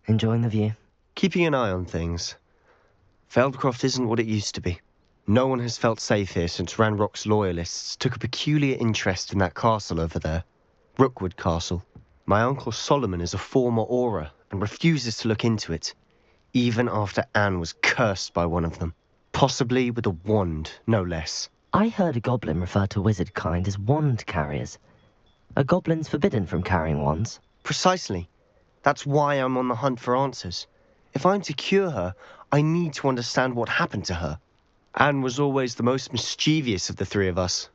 Enjoying the view? Keeping an eye on things. Feldcroft isn't what it used to be. No one has felt safe here since Ranrock's loyalists took a peculiar interest in that castle over there. Rookwood Castle. My uncle Solomon is a former Auror and refuses to look into it, even after Anne was cursed by one of them. Possibly with a wand, no less. I heard a goblin refer to wizard kind as wand carriers. Are goblins forbidden from carrying wands? Precisely. That's why I'm on the hunt for answers. If I'm to cure her, I need to understand what happened to her. Anne was always the most mischievous of the three of us.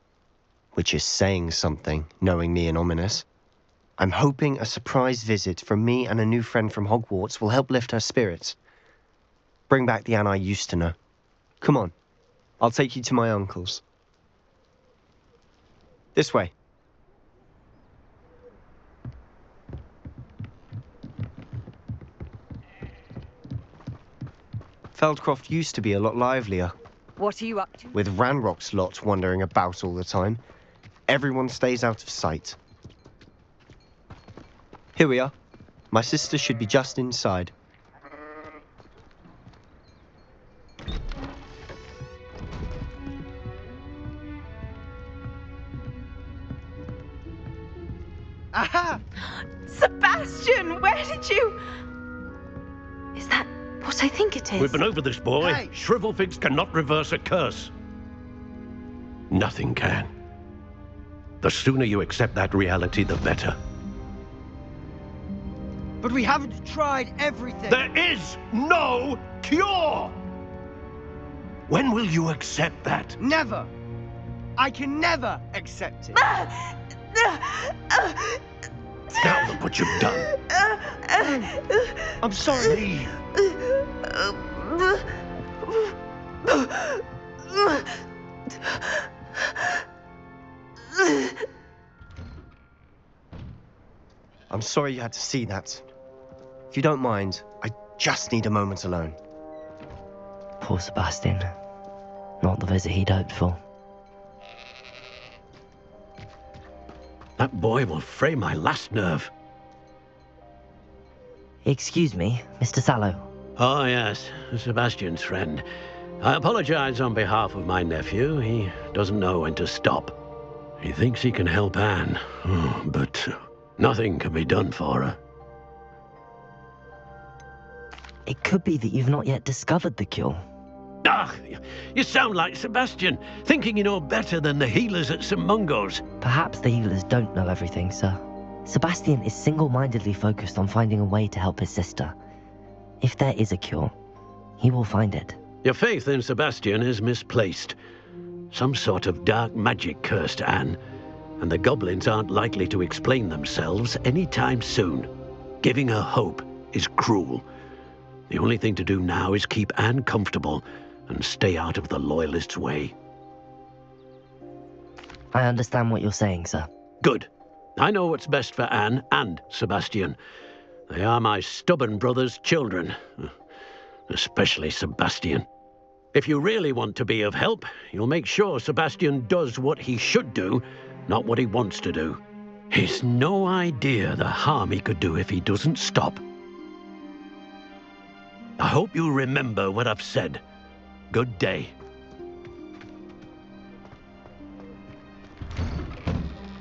Which is saying something, knowing me and Ominous. I'm hoping a surprise visit from me and a new friend from Hogwarts will help lift her spirits. Bring back the Anne I used to know. Come on, I'll take you to my uncle's. This way. Feldcroft used to be a lot livelier. What are you up to? With Ranrock's lot wandering about all the time, everyone stays out of sight. Here we are. My sister should be just inside. Aha! Sebastian, where did you... Is that what I think it is? We've been over this, boy. Hey. Shrivelfigs cannot reverse a curse. Nothing can. The sooner you accept that reality, the better. But we haven't tried everything. There is no cure! When will you accept that? Never. I can never accept it. Now look what you've done. I'm sorry. Leave. I'm sorry you had to see that. If you don't mind, I just need a moment alone. Poor Sebastian. Not the visit he'd hoped for. That boy will fray my last nerve. Excuse me, Mr. Sallow. Oh, yes, Sebastian's friend. I apologize on behalf of my nephew. He doesn't know when to stop. He thinks he can help Anne, but nothing can be done for her. It could be that you've not yet discovered the cure. Ah, you sound like Sebastian, thinking you know better than the healers at St. Mungo's. Perhaps the healers don't know everything, sir. Sebastian is single-mindedly focused on finding a way to help his sister. If there is a cure, he will find it. Your faith in Sebastian is misplaced. Some sort of dark magic cursed Anne, and the goblins aren't likely to explain themselves anytime soon. Giving her hope is cruel. The only thing to do now is keep Anne comfortable and stay out of the Loyalists' way. I understand what you're saying, sir. Good. I know what's best for Anne and Sebastian. They are my stubborn brother's children. Especially Sebastian. If you really want to be of help, you'll make sure Sebastian does what he should do, not what he wants to do. He's no idea the harm he could do if he doesn't stop. I hope you'll remember what I've said. Good day.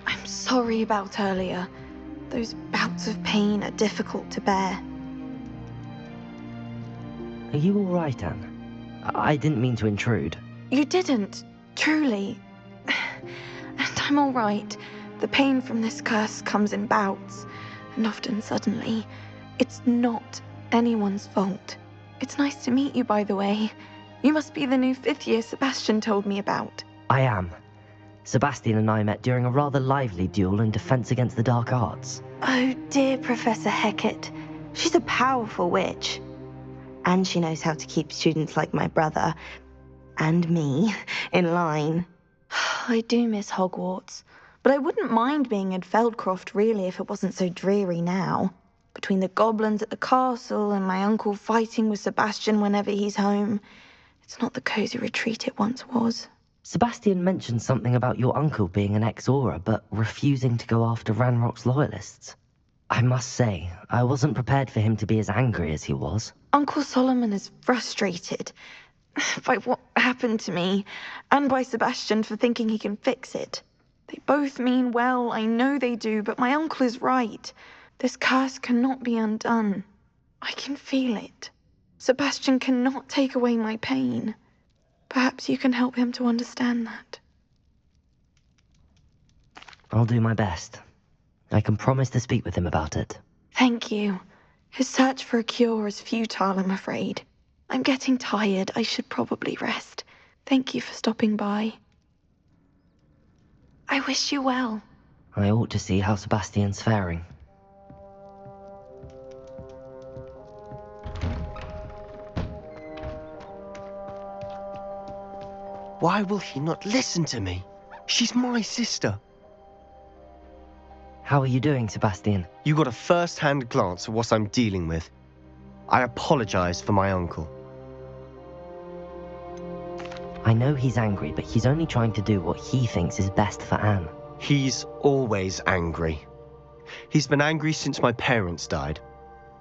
I'm sorry about earlier. Those bouts of pain are difficult to bear. Are you all right, Anne? I didn't mean to intrude. You didn't, truly. And I'm all right. The pain from this curse comes in bouts, and often suddenly. It's not anyone's fault. It's nice to meet you, by the way. You must be the new 5th year Sebastian told me about. I am. Sebastian and I met during a rather lively duel in Defense Against the Dark Arts. Oh, dear Professor Hecat. She's a powerful witch. And she knows how to keep students like my brother, and me, in line. I do miss Hogwarts, but I wouldn't mind being in Feldcroft, really, if it wasn't so dreary now. Between the goblins at the castle and my uncle fighting with Sebastian whenever he's home, it's not the cozy retreat it once was. Sebastian mentioned something about your uncle being an ex-Auror, but refusing to go after Ranrock's loyalists. I must say, I wasn't prepared for him to be as angry as he was. Uncle Solomon is frustrated by what happened to me, and by Sebastian for thinking he can fix it. They both mean well, I know they do, but my uncle is right. This curse cannot be undone. I can feel it. Sebastian cannot take away my pain. Perhaps you can help him to understand that. I'll do my best. I can promise to speak with him about it. Thank you. His search for a cure is futile, I'm afraid. I'm getting tired. I should probably rest. Thank you for stopping by. I wish you well. I ought to see how Sebastian's faring. Why will he not listen to me? She's my sister. How are you doing, Sebastian? You got a first-hand glance at what I'm dealing with. I apologize for my uncle. I know he's angry, but he's only trying to do what he thinks is best for Anne. He's always angry. He's been angry since my parents died.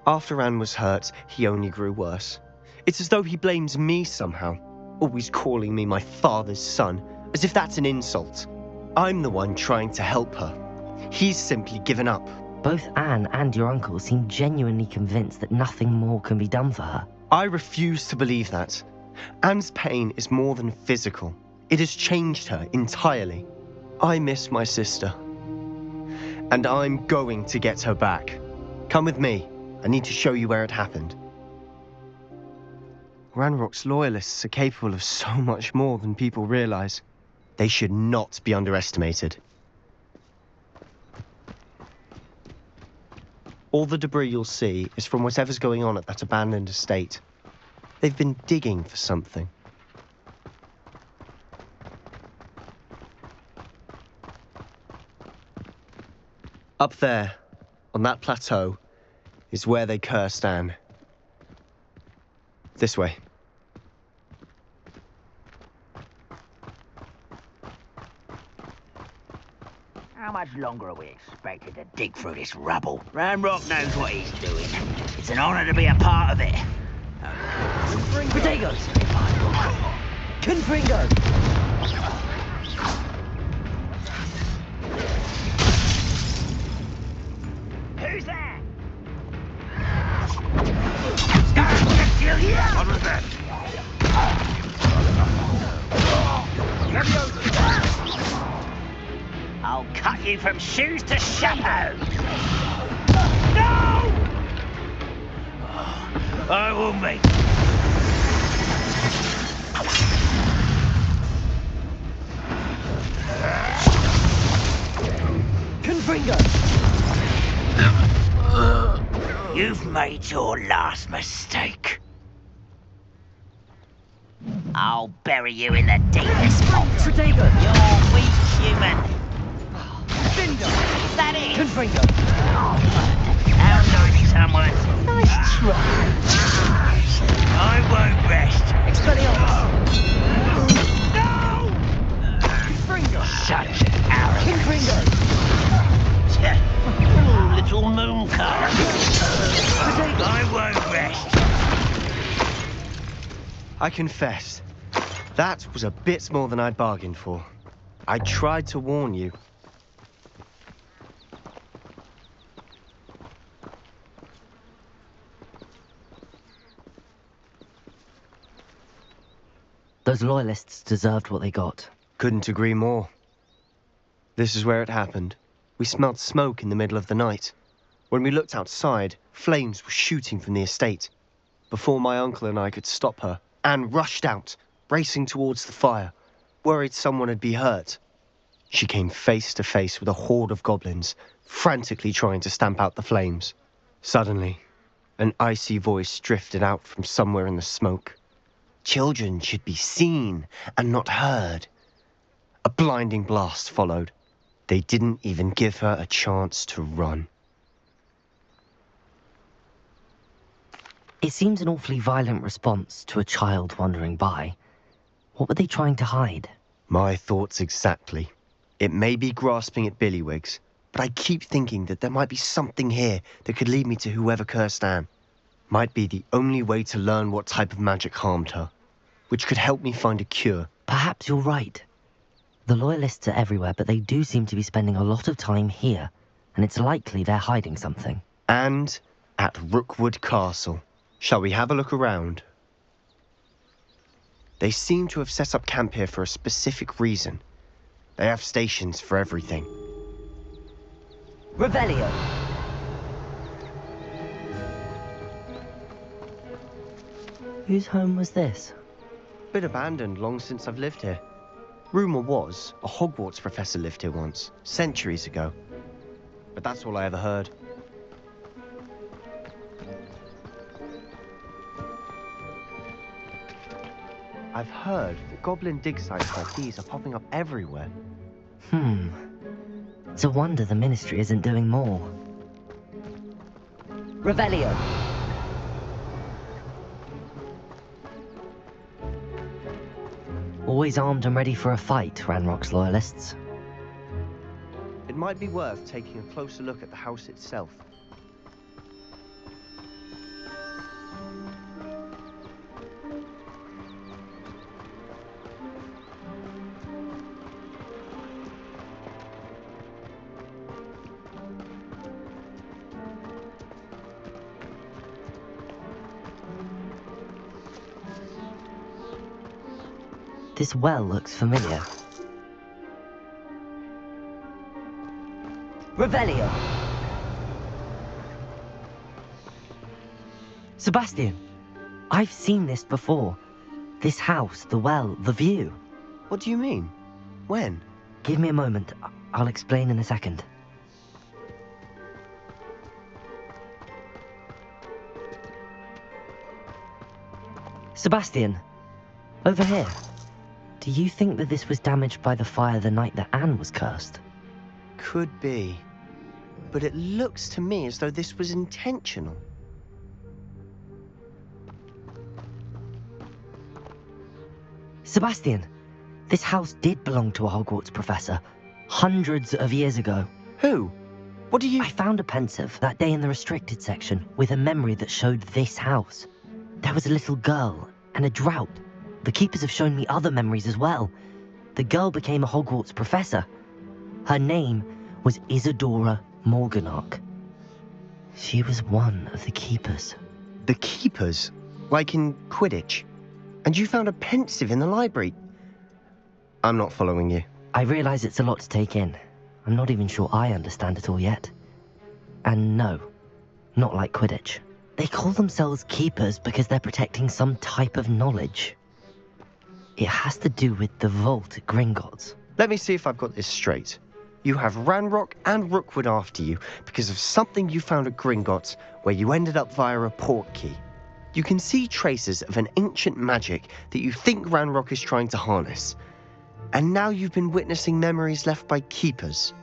After Anne was hurt, he only grew worse. It's as though he blames me somehow, always calling me my father's son, as if that's an insult. I'm the one trying to help her. He's simply given up. Both Anne and your uncle seem genuinely convinced that nothing more can be done for her. I refuse to believe that. Anne's pain is more than physical. It has changed her entirely. I miss my sister. And I'm going to get her back. Come with me. I need to show you where it happened. Ranrock's loyalists are capable of so much more than people realize. They should not be underestimated. All the debris you'll see is from whatever's going on at that abandoned estate. They've been digging for something. Up there, on that plateau, is where they cursed Anne. This way. How much longer are we expected to dig through this rubble? Ranrock knows what he's doing. It's an honor to be a part of it. Potatoes! Confringo! Who's there? What was that? I'll cut you from shoes to shadow. No! I will make. Confringo! You've made your last mistake. I'll bury you in the deepest pot. Protego! You're weak, human. Is that it? Confringo! How nice someone. Nice try! I won't rest. Expelliarmus! No! Confringo! Such arrogance. Confringo! Oh, little mooncalf. I won't rest. I confess, that was a bit more than I'd bargained for. I tried to warn you. Those loyalists deserved what they got. Couldn't agree more. This is where it happened. We smelled smoke in the middle of the night. When we looked outside, flames were shooting from the estate. Before my uncle and I could stop her, Anne rushed out, racing towards the fire, worried someone had been hurt. She came face to face with a horde of goblins, frantically trying to stamp out the flames. Suddenly, an icy voice drifted out from somewhere in the smoke. Children should be seen and not heard. A blinding blast followed. They didn't even give her a chance to run. It seems an awfully violent response to a child wandering by. What were they trying to hide? My thoughts exactly. It may be grasping at billywhigs, but I keep thinking that there might be something here that could lead me to whoever cursed Anne. Might be the only way to learn what type of magic harmed her, which could help me find a cure. Perhaps you're right. The Loyalists are everywhere, but they do seem to be spending a lot of time here, and it's likely they're hiding something. And at Rookwood Castle. Shall we have a look around? They seem to have set up camp here for a specific reason. They have stations for everything. Revelio! Whose home was this? Been abandoned long since I've lived here. Rumour was a Hogwarts professor lived here once, centuries ago. But that's all I ever heard. I've heard that goblin dig sites like these are popping up everywhere. It's a wonder the Ministry isn't doing more. Revelio! Always armed and ready for a fight, Ranrock's Loyalists. It might be worth taking a closer look at the house itself. This well looks familiar. Revelio! Sebastian! I've seen this before. This house, the well, the view. What do you mean? When? Give me a moment. I'll explain in a second. Sebastian! Over here. Do you think that this was damaged by the fire the night that Anne was cursed? Could be. But it looks to me as though this was intentional. Sebastian, this house did belong to a Hogwarts professor, hundreds of years ago. Who? What do you... I found a pensive that day in the restricted section with a memory that showed this house. There was a little girl and a drought. The keepers have shown me other memories as well. The girl became a Hogwarts professor. Her name was Isadora Morganach. She was one of the keepers. The keepers? Like in Quidditch? And you found a pensive in the library? I'm not following you. I realize it's a lot to take in. I'm not even sure I understand it all yet. And no, not like Quidditch. They call themselves keepers because they're protecting some type of knowledge. It has to do with the vault at Gringotts. Let me see if I've got this straight. You have Ranrock and Rookwood after you because of something you found at Gringotts where you ended up via a port key. You can see traces of an ancient magic that you think Ranrock is trying to harness. And now you've been witnessing memories left by keepers.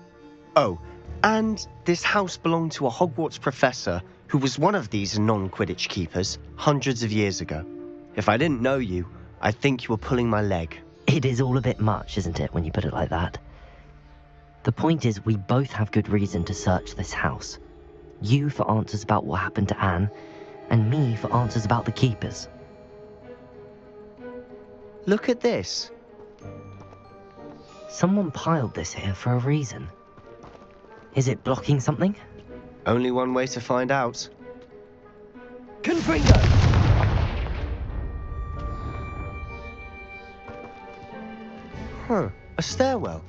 Oh, and this house belonged to a Hogwarts professor who was one of these non-Quidditch keepers hundreds of years ago. If I didn't know you, I think you were pulling my leg. It is all a bit much, isn't it, when you put it like that? The point is, we both have good reason to search this house. You for answers about what happened to Anne, and me for answers about the keepers. Look at this. Someone piled this here for a reason. Is it blocking something? Only one way to find out. Confringo! Huh, a stairwell.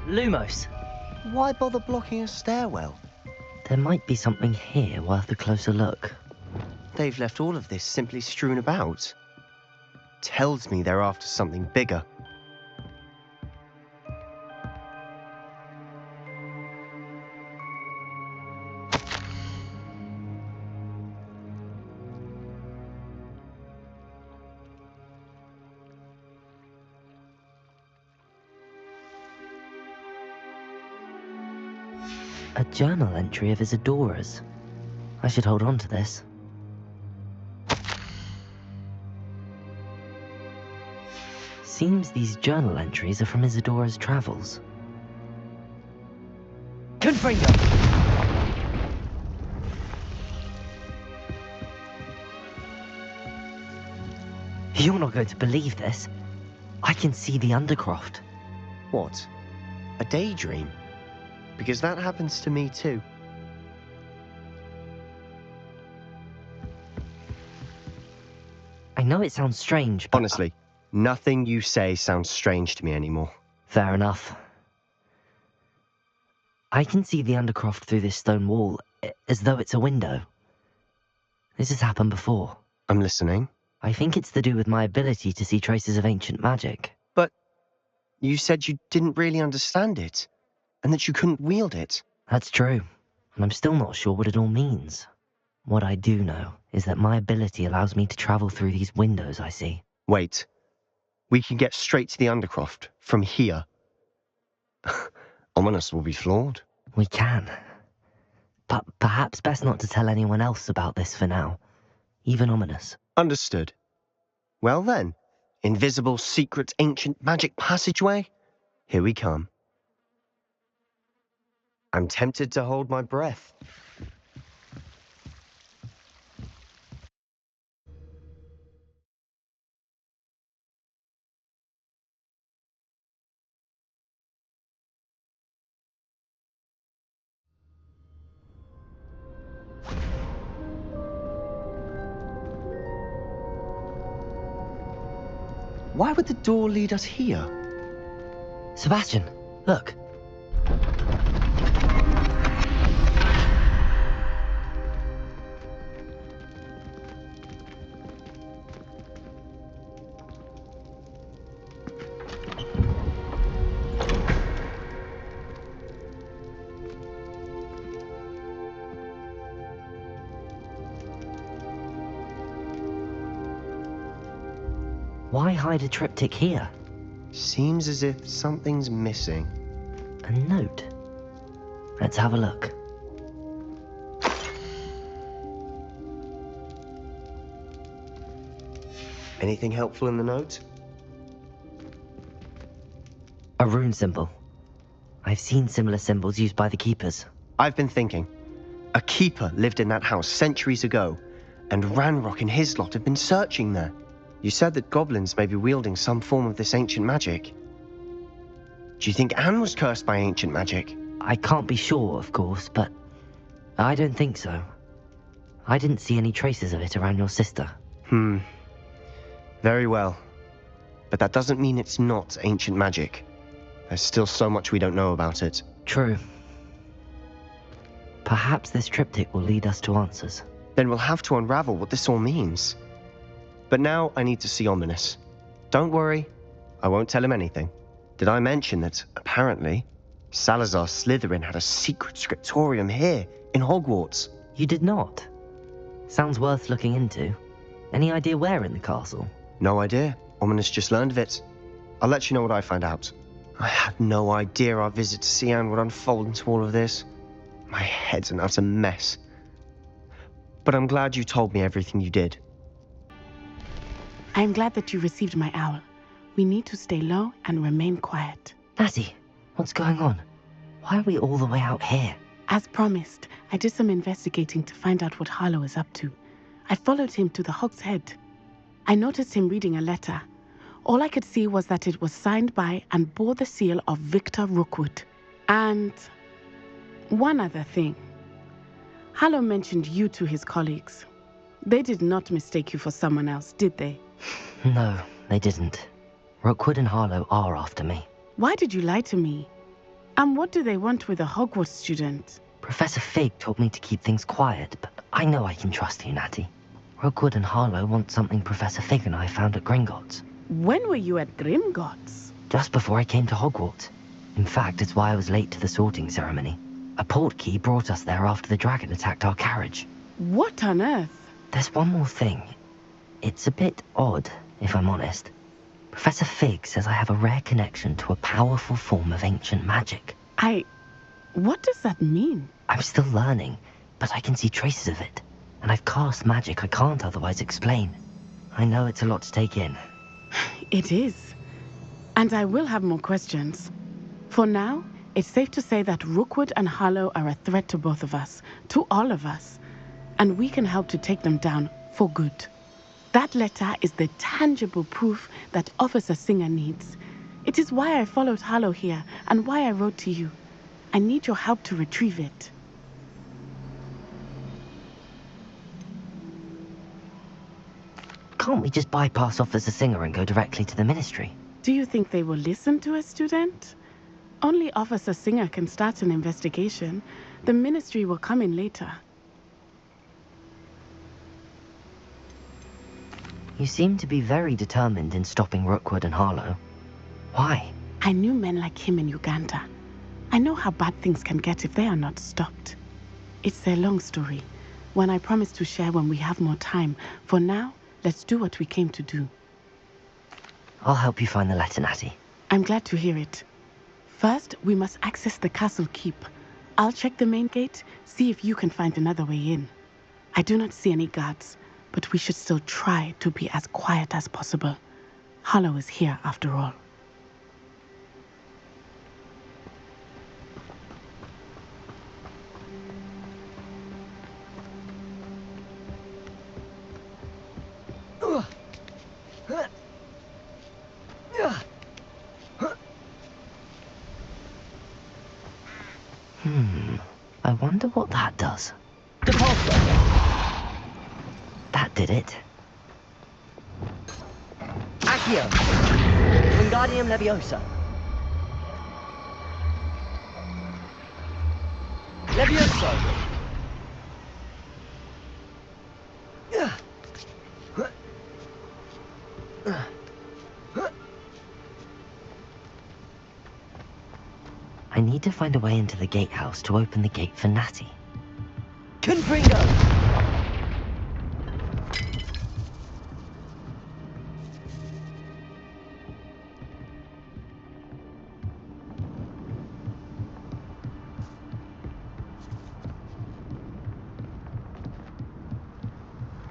Lumos! Why bother blocking a stairwell? There might be something here worth a closer look. They've left all of this simply strewn about. Tells me they're after something bigger. A journal entry of Isadora's. I should hold on to this. Seems these journal entries are from Isadora's travels. Confringo! You're not going to believe this. I can see the Undercroft. What? A daydream? Because that happens to me too. I know it sounds strange, but... Honestly, nothing you say sounds strange to me anymore. Fair enough. I can see the Undercroft through this stone wall, as though it's a window. This has happened before. I'm listening. I think it's to do with my ability to see traces of ancient magic. But you said you didn't really understand it, and that you couldn't wield it. That's true, and I'm still not sure what it all means. What I do know is that my ability allows me to travel through these windows I see. Wait. We can get straight to the Undercroft from here. Ominous will be flawed. We can. But perhaps best not to tell anyone else about this for now. Even Ominous. Understood. Well then, invisible, secret, ancient magic passageway? Here we come. I'm tempted to hold my breath. Why would the door lead us here? Sebastian, look. Why hide a triptych here? Seems as if something's missing. A note. Let's have a look. Anything helpful in the note? A rune symbol. I've seen similar symbols used by the keepers. I've been thinking. A keeper lived in that house centuries ago, and Ranrock and his lot have been searching there. You said that goblins may be wielding some form of this ancient magic. Do you think Anne was cursed by ancient magic? I can't be sure, of course, but I don't think so. I didn't see any traces of it around your sister. Very well. But that doesn't mean it's not ancient magic. There's still so much we don't know about it. True. Perhaps this triptych will lead us to answers. Then we'll have to unravel what this all means. But now I need to see Ominous. Don't worry, I won't tell him anything. Did I mention that, apparently, Salazar Slytherin had a secret scriptorium here, in Hogwarts? You did not? Sounds worth looking into. Any idea where in the castle? No idea. Ominous just learned of it. I'll let you know what I find out. I had no idea our visit to Cian would unfold into all of this. My head's an utter mess. But I'm glad you told me everything you did. I am glad that you received my owl. We need to stay low and remain quiet. Natty, what's going on? Why are we all the way out here? As promised, I did some investigating to find out what Harlow is up to. I followed him to the Hog's Head. I noticed him reading a letter. All I could see was that it was signed by and bore the seal of Victor Rookwood. And one other thing. Harlow mentioned you to his colleagues. They did not mistake you for someone else, did they? No, they didn't. Rookwood and Harlow are after me. Why did you lie to me? And what do they want with a Hogwarts student? Professor Fig told me to keep things quiet, but I know I can trust you, Natty. Rookwood and Harlow want something Professor Fig and I found at Gringotts. When were you at Gringotts? Just before I came to Hogwarts. In fact, it's why I was late to the sorting ceremony. A portkey brought us there after the dragon attacked our carriage. What on earth? There's one more thing. It's a bit odd, if I'm honest. Professor Fig says I have a rare connection to a powerful form of ancient magic. What does that mean? I'm still learning, but I can see traces of it. And I've cast magic I can't otherwise explain. I know it's a lot to take in. It is. And I will have more questions. For now, it's safe to say that Rookwood and Harlow are a threat to both of us, to all of us. And we can help to take them down for good. That letter is the tangible proof that Officer Singer needs. It is why I followed Harlow here and why I wrote to you. I need your help to retrieve it. Can't we just bypass Officer Singer and go directly to the Ministry? Do you think they will listen to a student? Only Officer Singer can start an investigation. The Ministry will come in later. You seem to be very determined in stopping Rookwood and Harlow. Why? I knew men like him in Uganda. I know how bad things can get if they are not stopped. It's a long story, one I promise to share when we have more time. For now, let's do what we came to do. I'll help you find the letter, Natty. I'm glad to hear it. First, we must access the castle keep. I'll check the main gate, see if you can find another way in. I do not see any guards, but we should still try to be as quiet as possible. Harlow is here after all. I wonder what that does. That did it. Accio! Wingardium Leviosa! Levioso! I need to find a way into the gatehouse to open the gate for Natty. Confringo!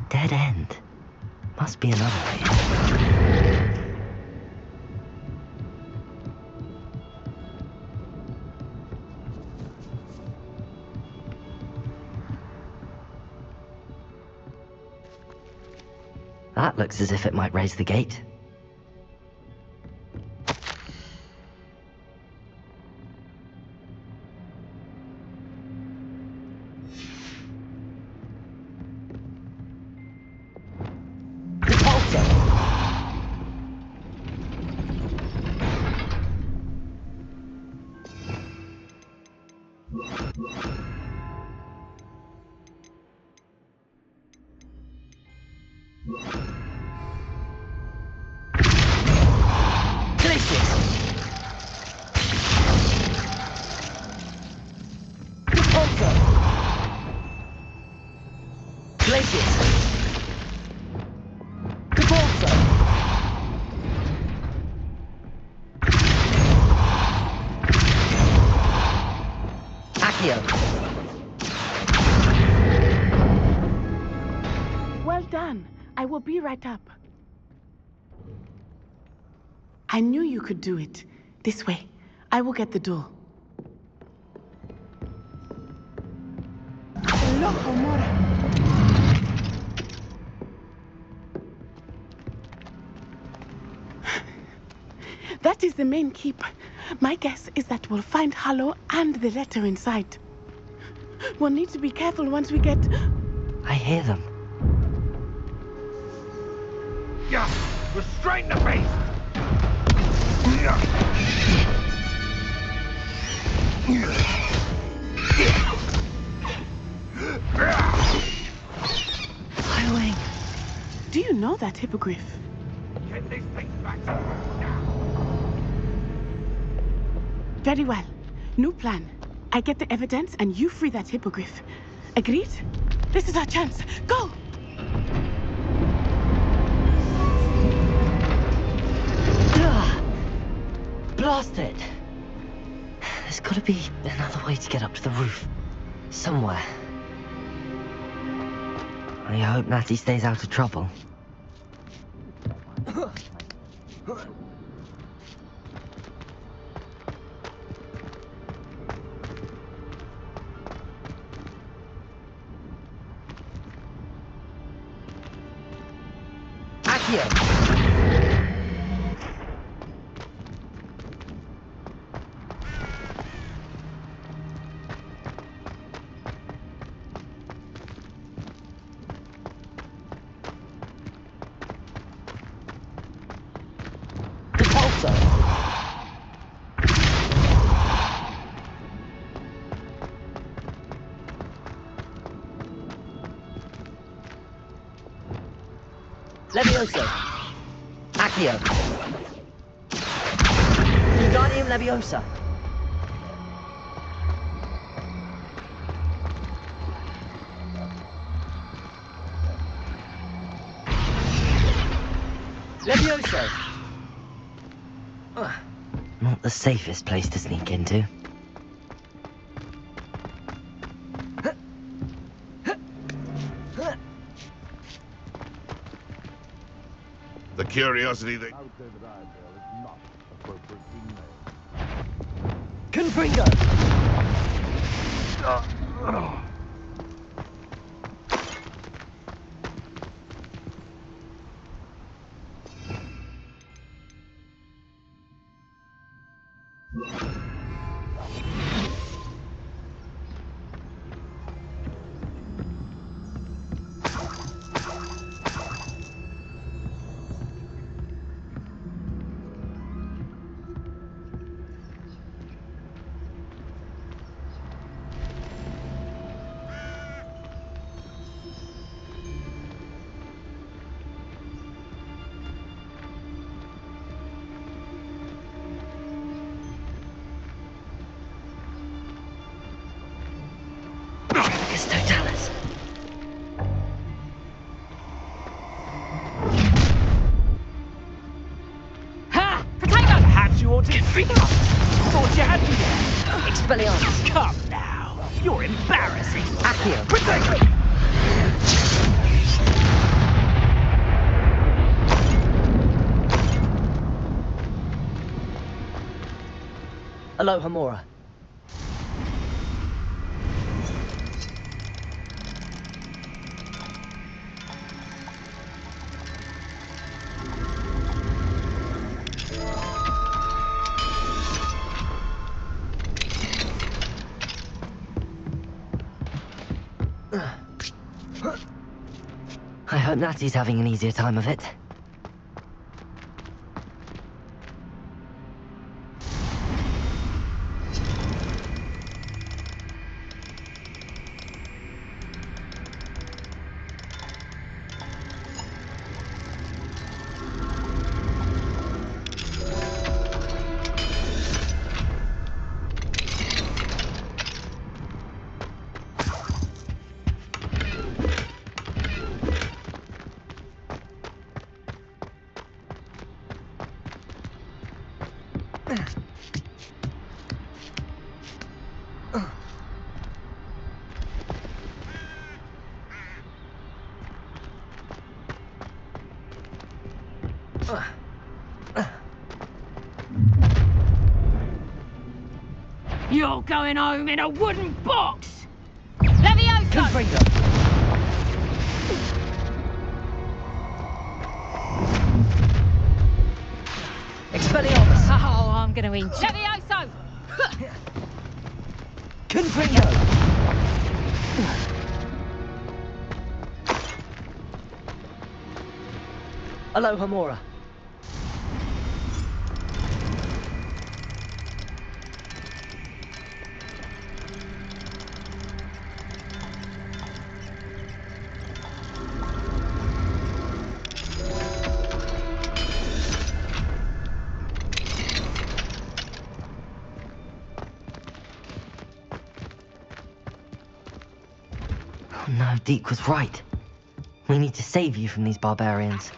Dead end. Must be another way. That looks as if it might raise the gate. Well done. I will be right up. I knew you could do it. This way. I will get the door. That is the main keep. My guess is that we'll find Harlow and the letter inside. We'll need to be careful once we get... I hear them. Yeah, restrain the beast! Highwing. Do you know that hippogriff? Get these things back. Very well. New plan. I get the evidence and you free that hippogriff. Agreed? This is our chance. Go! Blast it! There's got gotta be another way to get up to the roof. Somewhere. I hope Natty stays out of trouble. Levioso. Accio. Wingardium Leviosa. Levioso. Not the safest place to sneak into. The curiosity they... Confringo! Totalis. Ha! Potato! Perhaps you ought to freak out. Thought you had me there. Expelliarmus. Come now. You're embarrassing. Accio. Protect me! Alohomora. I hope Natty's having an easier time of it. You're going home in a wooden box! Levioso! Confringo. Expelliarmus. Oh, I'm gonna enjoy. Levioso! Confringo. Alohomora. Oh no, Deke was right. We need to save you from these barbarians.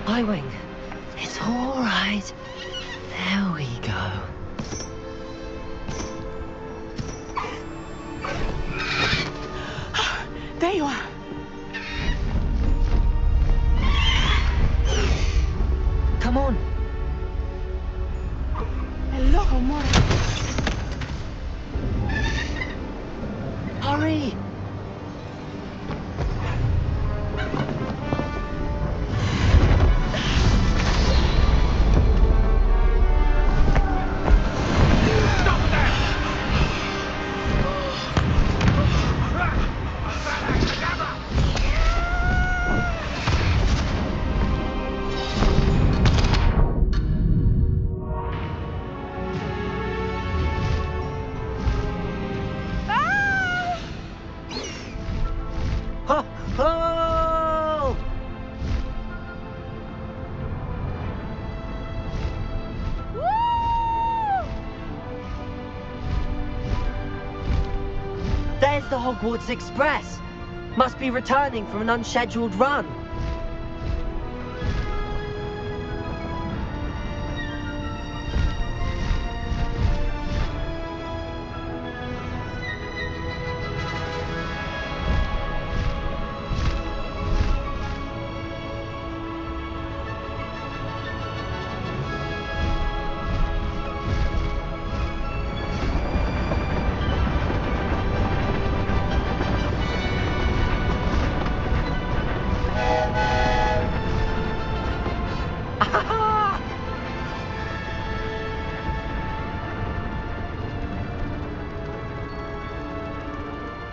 Highwing, it's all right. There we go. There you are. Come on. Hello, amore. Hurry. Ho, ho! There's the Hogwarts Express. Must be returning from an unscheduled run.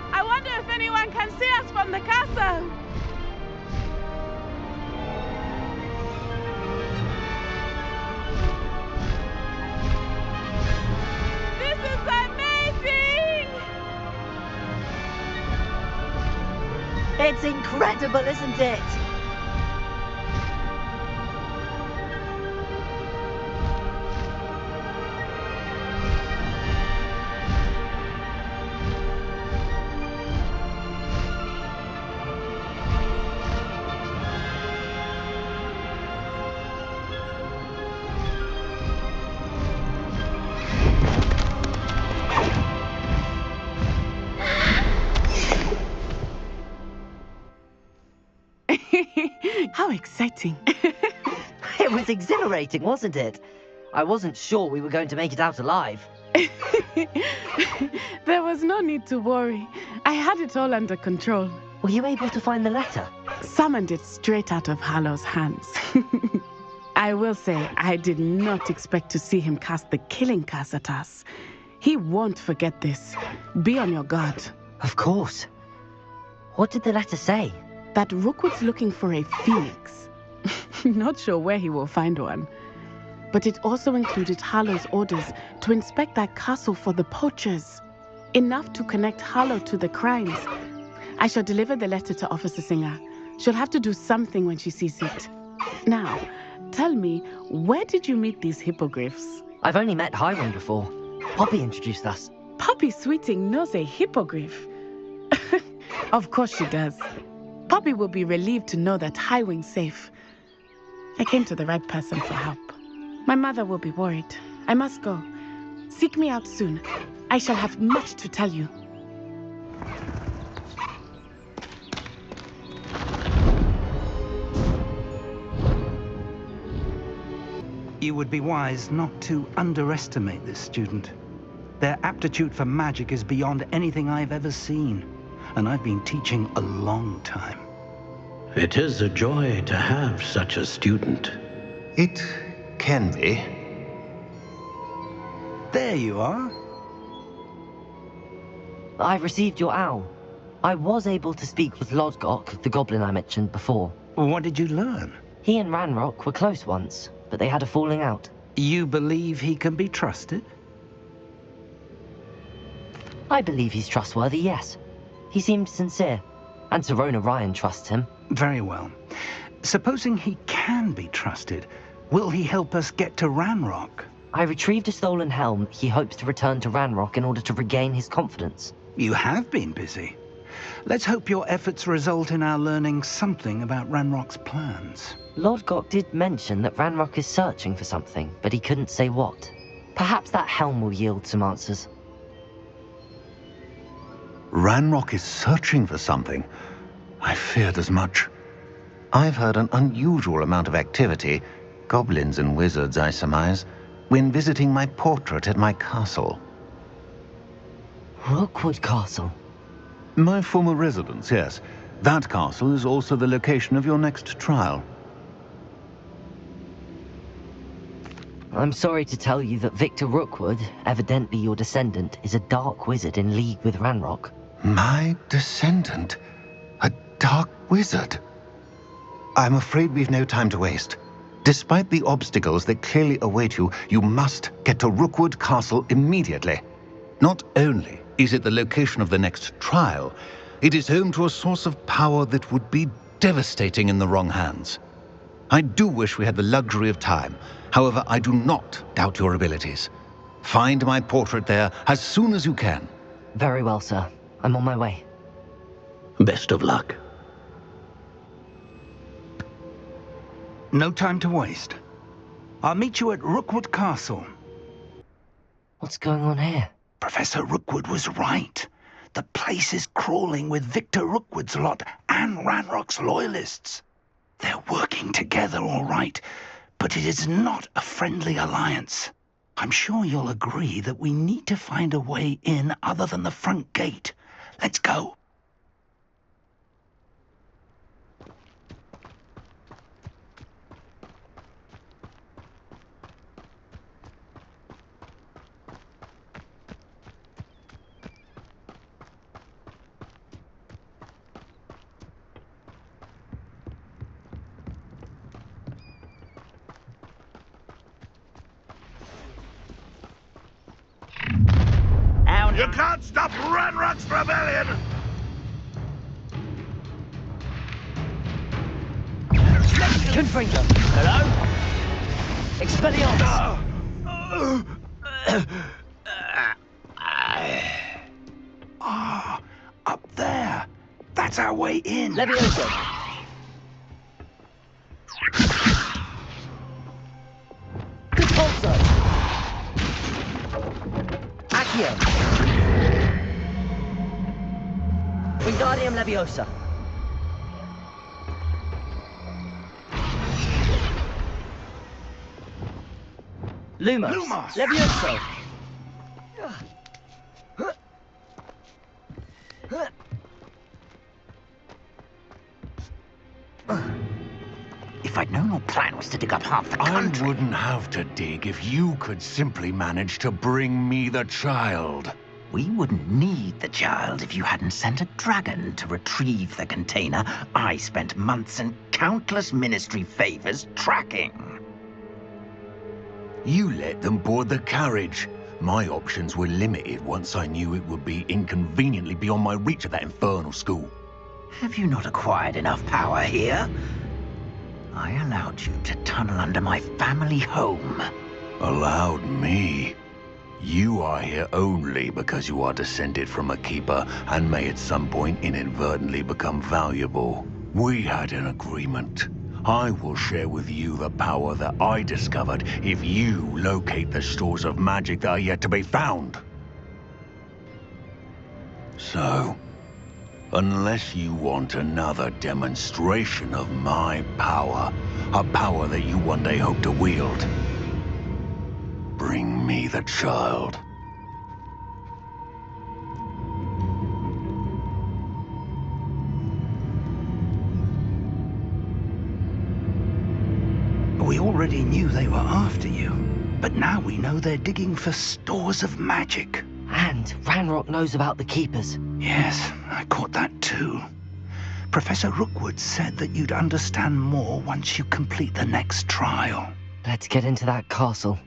I wonder if anyone can see us from the castle. This is amazing! It's incredible, isn't it? How exciting. It was exhilarating, wasn't it? I wasn't sure we were going to make it out alive. There was no need to worry. I had it all under control. Were you able to find the letter? Summoned it straight out of Hallow's hands. I will say, I did not expect to see him cast the killing curse at us. He won't forget this. Be on your guard. Of course. What did the letter say? That Rookwood's looking for a phoenix. Not sure where he will find one. But it also included Harlow's orders to inspect that castle for the poachers. Enough to connect Harlow to the crimes. I shall deliver the letter to Officer Singer. She'll have to do something when she sees it. Now, tell me, where did you meet these hippogriffs? I've only met Highwing before. Poppy introduced us. Poppy Sweeting knows a hippogriff. Of course she does. Poppy will be relieved to know that Highwing's safe. I came to the right person for help. My mother will be worried. I must go. Seek me out soon. I shall have much to tell you. You would be wise not to underestimate this student. Their aptitude for magic is beyond anything I've ever seen, and I've been teaching a long time. It is a joy to have such a student. It can be. There you are. I've received your owl. I was able to speak with Lodgok, the goblin I mentioned before. What did you learn? He and Ranrock were close once, but they had a falling out. You believe he can be trusted? I believe he's trustworthy, yes. He seemed sincere, and Serona Ryan trusts him. Very well. Supposing he can be trusted, will he help us get to Ranrock? I retrieved a stolen helm. He hopes to return to Ranrock in order to regain his confidence. You have been busy. Let's hope your efforts result in our learning something about Ranrock's plans. Lord Gok did mention that Ranrock is searching for something, but he couldn't say what. Perhaps that helm will yield some answers. Ranrock is searching for something? I feared as much. I've heard an unusual amount of activity, goblins and wizards, I surmise, when visiting my portrait at my castle. Rookwood Castle? My former residence, yes. That castle is also the location of your next trial. I'm sorry to tell you that Victor Rookwood, evidently your descendant, is a dark wizard in league with Ranrock. My descendant? A dark wizard? I'm afraid we've no time to waste. Despite the obstacles that clearly await you, you must get to Rookwood Castle immediately. Not only is it the location of the next trial, it is home to a source of power that would be devastating in the wrong hands. I do wish we had the luxury of time. However, I do not doubt your abilities. Find my portrait there as soon as you can. Very well, sir. I'm on my way. Best of luck. No time to waste. I'll meet you at Rookwood Castle. What's going on here? Professor Rookwood was right. The place is crawling with Victor Rookwood's lot and Ranrock's loyalists. They're working together, all right, but it is not a friendly alliance. I'm sure you'll agree that we need to find a way in other than the front gate. Let's go. You can't stop Ranrock's rebellion! Confringo! Hello? Expelliarmus! Up there. That's our way in. Levioso! Repulso! Accio! Wingardium Leviosa! Lumos! Levioso! If I'd known your plan was to dig up half the country... I wouldn't have to dig if you could simply manage to bring me the child. We wouldn't need the child if you hadn't sent a dragon to retrieve the container I spent months and countless ministry favors tracking. You let them board the carriage. My options were limited once I knew it would be inconveniently beyond my reach at that infernal school. Have you not acquired enough power here? I allowed you to tunnel under my family home. Allowed me? You are here only because you are descended from a keeper and may at some point inadvertently become valuable. We had an agreement. I will share with you the power that I discovered if you locate the stores of magic that are yet to be found. So, unless you want another demonstration of my power, a power that you one day hope to wield, bring me the child. We already knew they were after you, but now we know they're digging for stores of magic. And Ranrock knows about the Keepers. Yes, I caught that too. Professor Rookwood said that you'd understand more once you complete the next trial. Let's get into that castle.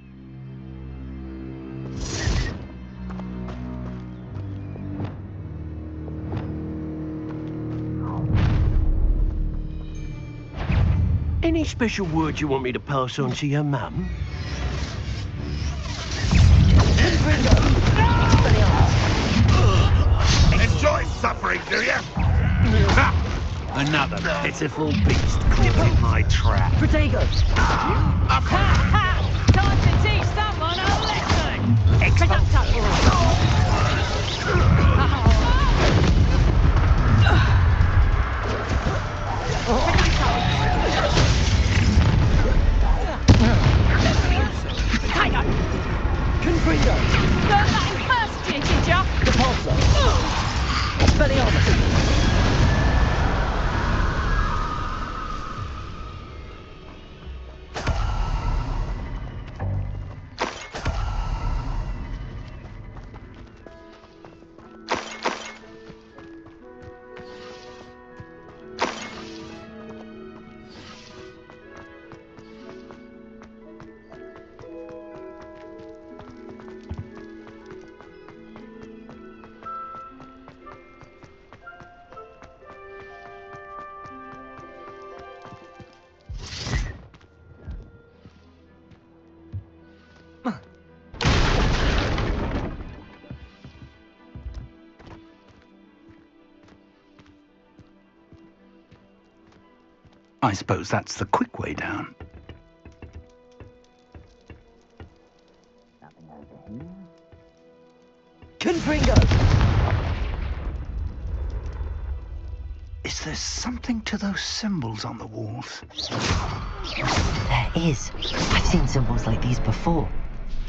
Any special words you want me to pass on to your mum? Enjoy suffering, do you? Another pitiful beast caught in my trap. Protego! Ha ha! Time to teach someone a lesson! Confringo! Learn that in first, dear teacher! Repulsor! Expelliarmus! I suppose that's the quick way down. Confringo! Is there something to those symbols on the walls? There is. I've seen symbols like these before.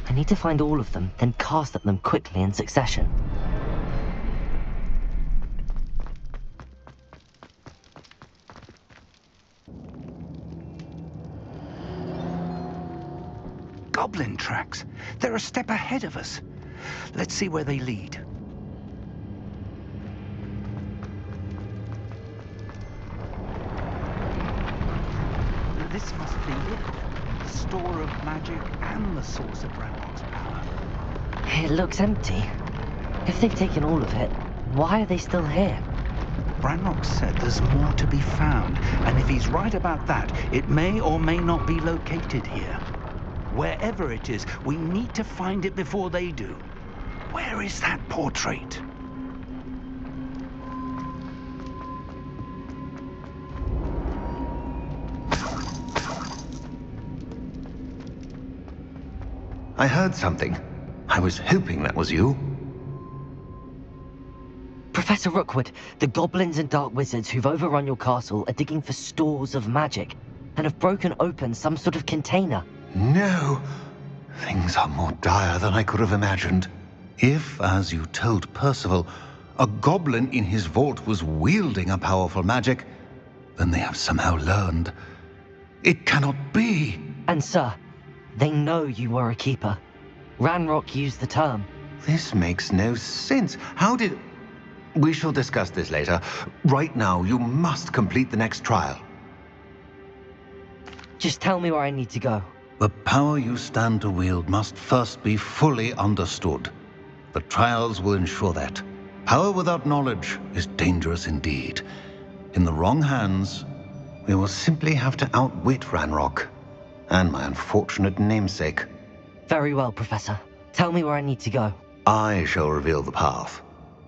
I need to find all of them, then cast at them quickly in succession. Goblin tracks. They're a step ahead of us. Let's see where they lead. Now this must be it. The store of magic and the source of Ranrock's power. It looks empty. If they've taken all of it, why are they still here? Ranrock said there's more to be found, and if he's right about that, it may or may not be located here. Wherever it is, we need to find it before they do. Where is that portrait? I heard something. I was hoping that was you. Professor Rookwood, the goblins and dark wizards who've overrun your castle are digging for stores of magic and have broken open some sort of container. No. Things are more dire than I could have imagined. If, as you told Percival, a goblin in his vault was wielding a powerful magic, then they have somehow learned. It cannot be. And sir, they know you were a keeper. Ranrock used the term. This makes no sense. How did... We shall discuss this later. Right now, you must complete the next trial. Just tell me where I need to go. The power you stand to wield must first be fully understood. The trials will ensure that. Power without knowledge is dangerous indeed. In the wrong hands, we will simply have to outwit Ranrock and my unfortunate namesake. Very well, Professor. Tell me where I need to go. I shall reveal the path.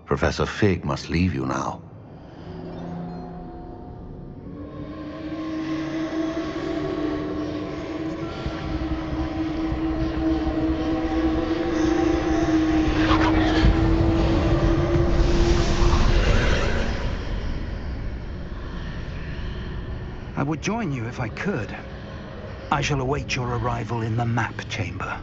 Professor Fig must leave you now. I would join you if I could. I shall await your arrival in the map chamber.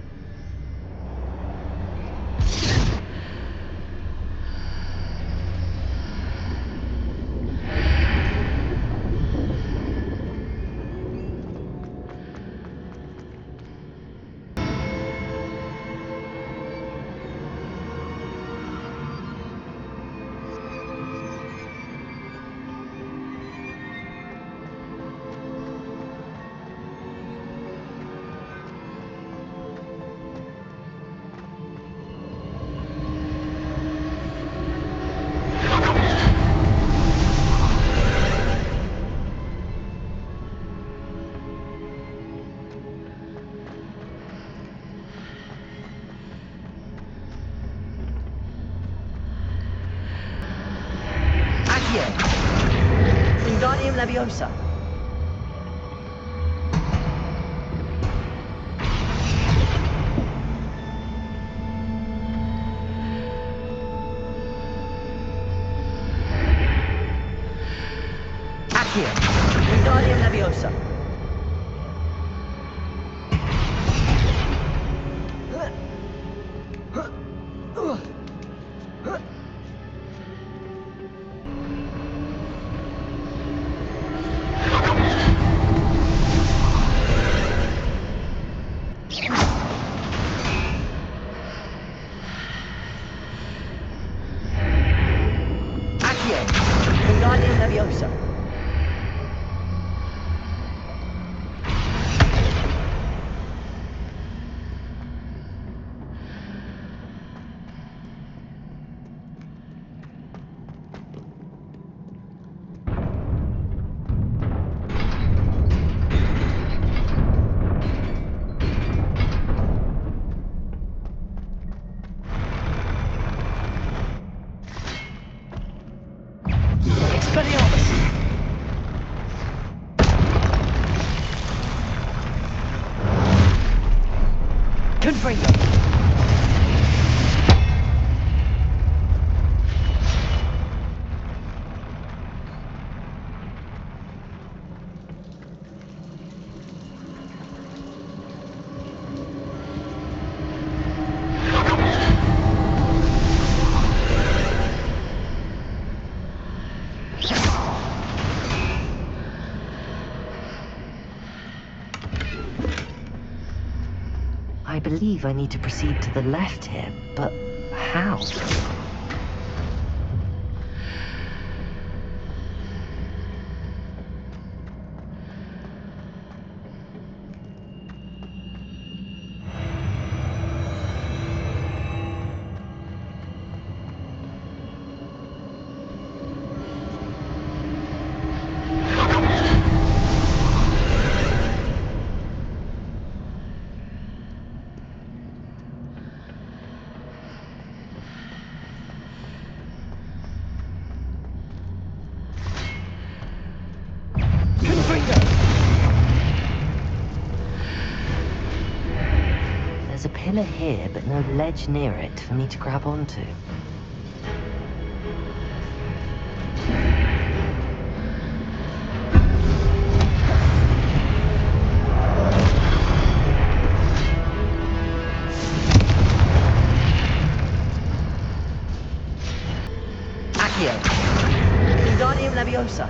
Wingardium Leviosa. Accio. Wingardium Leviosa. Accio. Wingardium Leviosa. Expelliarmus! Confringo! I believe I need to proceed to the left here, but how? There's a pillar here, but no ledge near it for me to grab onto. Accio. Wingardium Leviosa.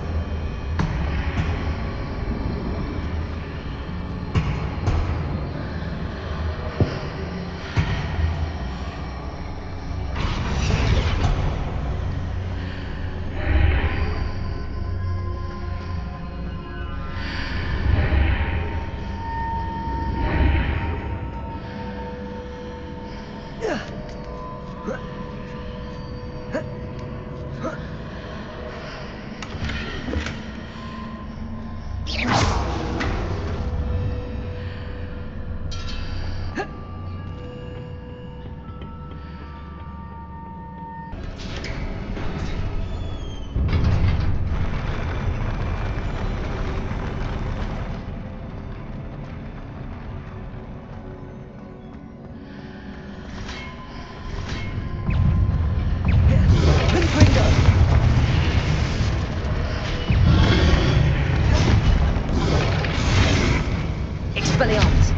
Expelliarmus!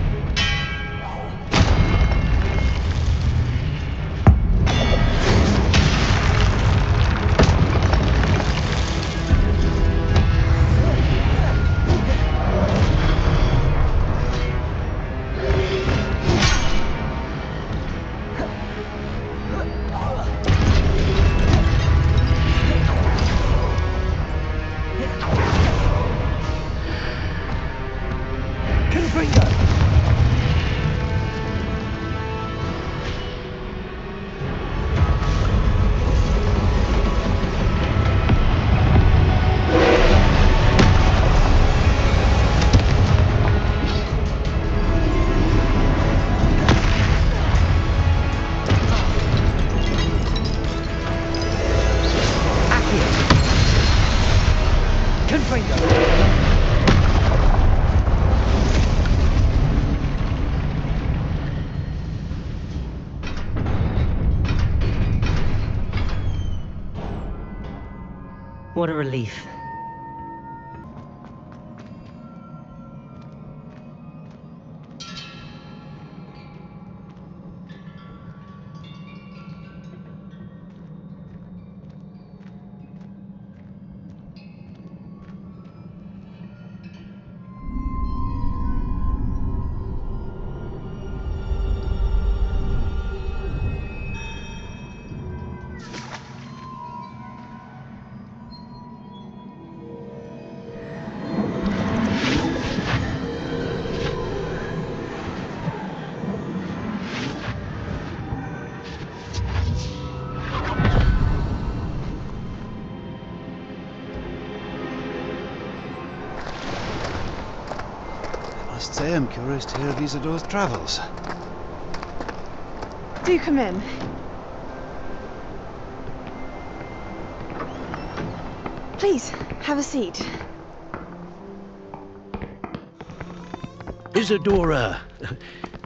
What a relief. I must say I'm curious to hear of Isadora's travels. Do come in. Please, have a seat. Isadora,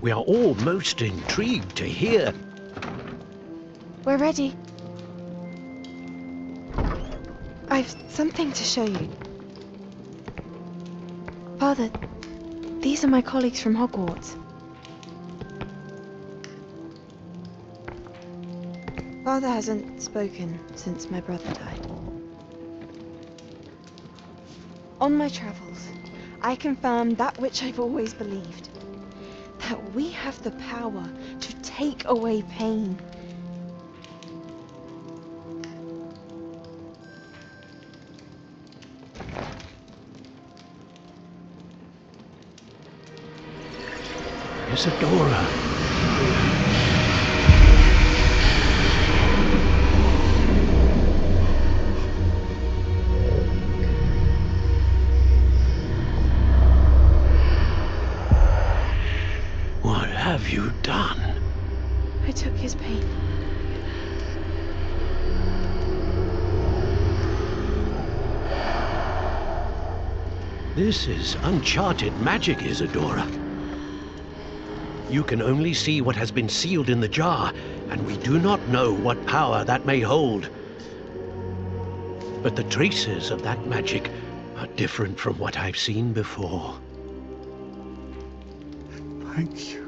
we are all most intrigued to hear. We're ready. I've something to show you. Father, these are my colleagues from Hogwarts. Father hasn't spoken since my brother died. On my travels, I confirmed that which I've always believed. That we have the power to take away pain. Isadora. What have you done? I took his pain. This is uncharted magic, Isadora. You can only see what has been sealed in the jar, and we do not know what power that may hold. But the traces of that magic are different from what I've seen before. Thank you.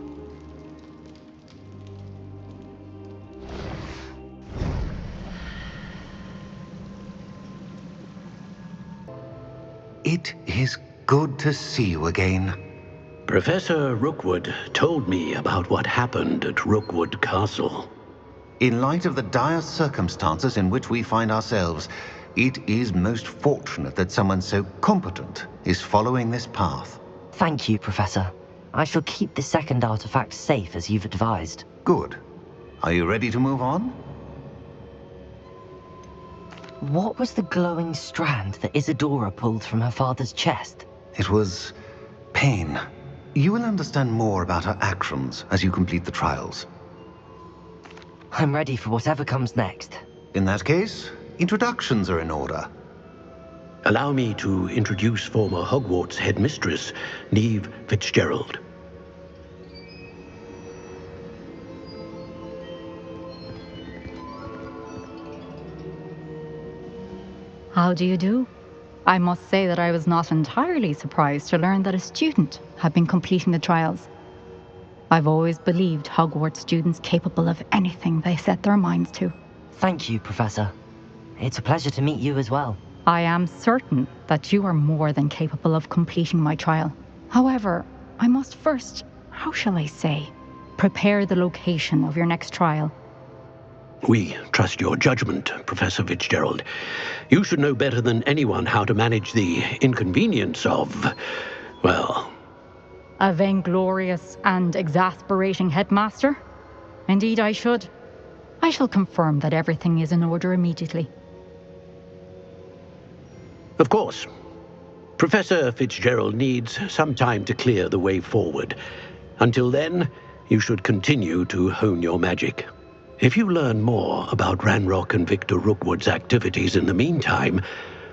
It is good to see you again. Professor Rookwood told me about what happened at Rookwood Castle. In light of the dire circumstances in which we find ourselves, it is most fortunate that someone so competent is following this path. Thank you, Professor. I shall keep the second artifact safe as you've advised. Good. Are you ready to move on? What was the glowing strand that Isadora pulled from her father's chest? It was pain. You will understand more about her actions as you complete the trials. I'm ready for whatever comes next. In that case, introductions are in order. Allow me to introduce former Hogwarts headmistress, Neve Fitzgerald. How do you do? I must say that I was not entirely surprised to learn that a student had been completing the trials. I've always believed Hogwarts students capable of anything they set their minds to. Thank you, Professor. It's a pleasure to meet you as well. I am certain that you are more than capable of completing my trial. However, I must first, how shall I say, prepare the location of your next trial. We trust your judgment, Professor Fitzgerald. You should know better than anyone how to manage the inconvenience of, well... A vainglorious and exasperating headmaster? Indeed I should. I shall confirm that everything is in order immediately. Of course. Professor Fitzgerald needs some time to clear the way forward. Until then, you should continue to hone your magic. If you learn more about Ranrock and Victor Rookwood's activities in the meantime,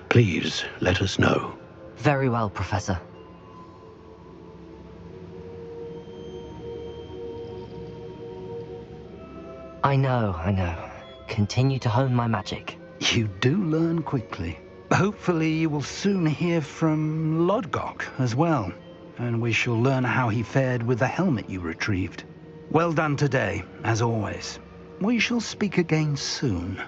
please let us know. Very well, Professor. I know. Continue to hone my magic. You do learn quickly. Hopefully you will soon hear from Lodgok as well, and we shall learn how he fared with the helmet you retrieved. Well done today, as always. We shall speak again soon.